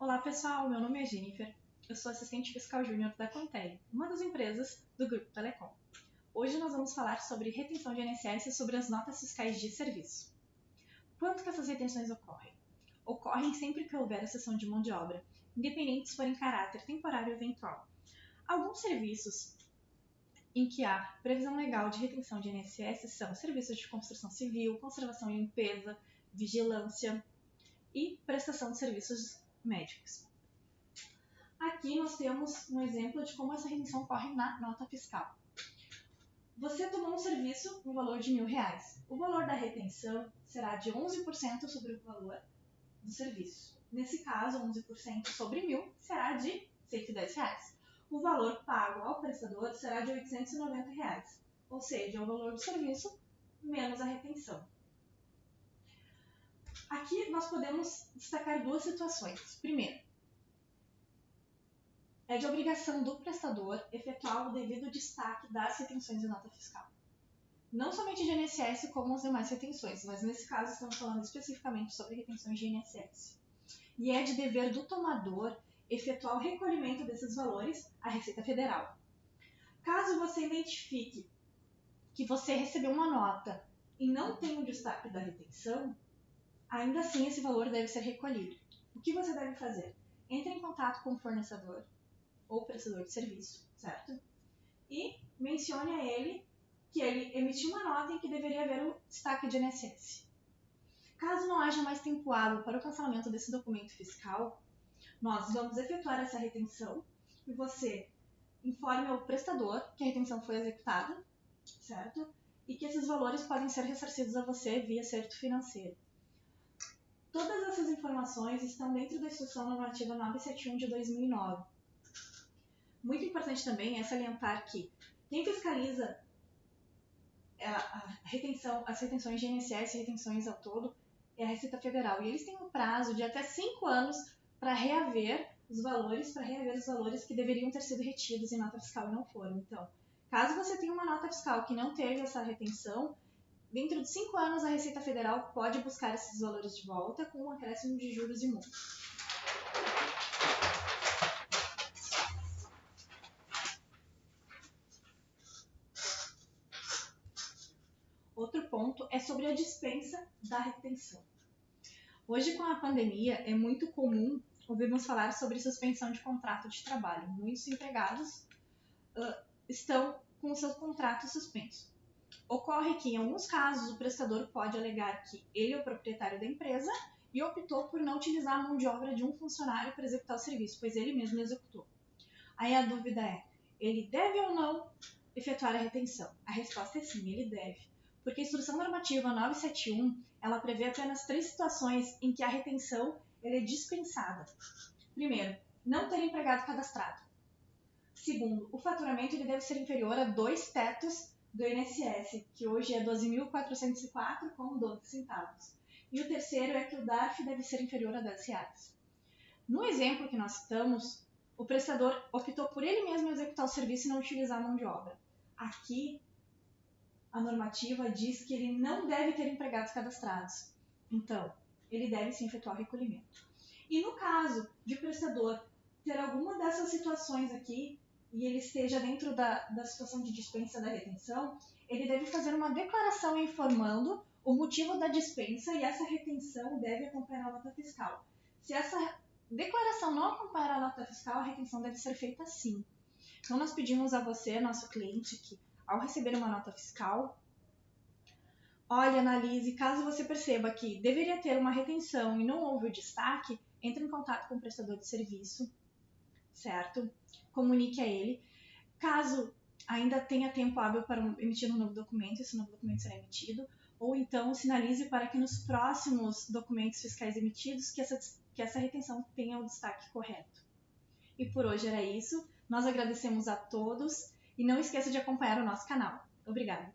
Olá pessoal, meu nome é Jennifer, eu sou assistente fiscal júnior da Contele, uma das empresas do Grupo Telecom. Hoje nós vamos falar sobre retenção de INSS e sobre as notas fiscais de serviço. Quando que essas retenções ocorrem? Ocorrem sempre que houver a cessão de mão de obra, independente se for em caráter temporário ou eventual. Alguns serviços em que há previsão legal de retenção de INSS são serviços de construção civil, conservação e limpeza, vigilância e prestação de serviços médicos. Aqui nós temos um exemplo de como essa retenção ocorre na nota fiscal. Você tomou um serviço no valor de R$1.000. O valor da retenção será de 11% sobre o valor do serviço. Nesse caso, 11% sobre 1.000 será de R$110. O valor pago ao prestador será de R$890, ou seja, é o valor do serviço menos a retenção. Aqui nós podemos destacar duas situações. Primeiro, é de obrigação do prestador efetuar o devido destaque das retenções de nota fiscal. Não somente de INSS, como as demais retenções, mas nesse caso estamos falando especificamente sobre retenções de INSS. E é de dever do tomador efetuar o recolhimento desses valores à Receita Federal. Caso você identifique que você recebeu uma nota e não tem o destaque da retenção, ainda assim esse valor deve ser recolhido. O que você deve fazer? Entre em contato com o fornecedor ou prestador de serviço, certo? E mencione a ele que ele emitiu uma nota em que deveria haver o destaque de INSS. Caso não haja mais tempo hábil para o cancelamento desse documento fiscal, nós vamos efetuar essa retenção e você informe ao prestador que a retenção foi executada, certo? E que esses valores podem ser ressarcidos a você via acerto financeiro. Todas essas informações estão dentro da Instrução Normativa 971 de 2009. Muito importante também é salientar que quem fiscaliza as retenções de INSS e retenções ao todo é a Receita Federal. E eles têm um prazo de até 5 anos para reaver os valores que deveriam ter sido retidos em nota fiscal e não foram. Então, caso você tenha uma nota fiscal que não teve essa retenção, dentro de 5 anos a Receita Federal pode buscar esses valores de volta com um acréscimo de juros e multas. Outro ponto é sobre a dispensa da retenção. Hoje, com a pandemia, é muito comum ouvirmos falar sobre suspensão de contrato de trabalho. Muitos empregados estão com seus contratos suspensos. Ocorre que, em alguns casos, o prestador pode alegar que ele é o proprietário da empresa e optou por não utilizar a mão de obra de um funcionário para executar o serviço, pois ele mesmo executou. Aí a dúvida é, ele deve ou não efetuar a retenção? A resposta é sim, ele deve. Porque a Instrução Normativa 971, ela prevê apenas 3 situações em que a retenção é dispensada. Primeiro, não ter empregado cadastrado. Segundo, o faturamento ele deve ser inferior a 2 tetos do INSS, que hoje é 12.404,12. E o terceiro é que o DARF deve ser inferior a R$10. No exemplo que nós citamos, o prestador optou por ele mesmo executar o serviço e não utilizar a mão de obra. Aqui, a normativa diz que ele não deve ter empregados cadastrados. Então, ele deve sim efetuar o recolhimento. E no caso de o prestador ter alguma dessas situações aqui, e ele esteja dentro da situação de dispensa da retenção, ele deve fazer uma declaração informando o motivo da dispensa e essa retenção deve acompanhar a nota fiscal. Se essa declaração não acompanhar a nota fiscal, a retenção deve ser feita sim. Então, nós pedimos a você, nosso cliente, que ao receber uma nota fiscal, olhe, analise, caso você perceba que deveria ter uma retenção e não houve o destaque, entre em contato com o prestador de serviço, certo? Comunique a ele. Caso ainda tenha tempo hábil para emitir um novo documento, esse novo documento será emitido, ou então sinalize para que nos próximos documentos fiscais emitidos que essa retenção tenha o destaque correto. E por hoje era isso. Nós agradecemos a todos e não esqueça de acompanhar o nosso canal. Obrigada!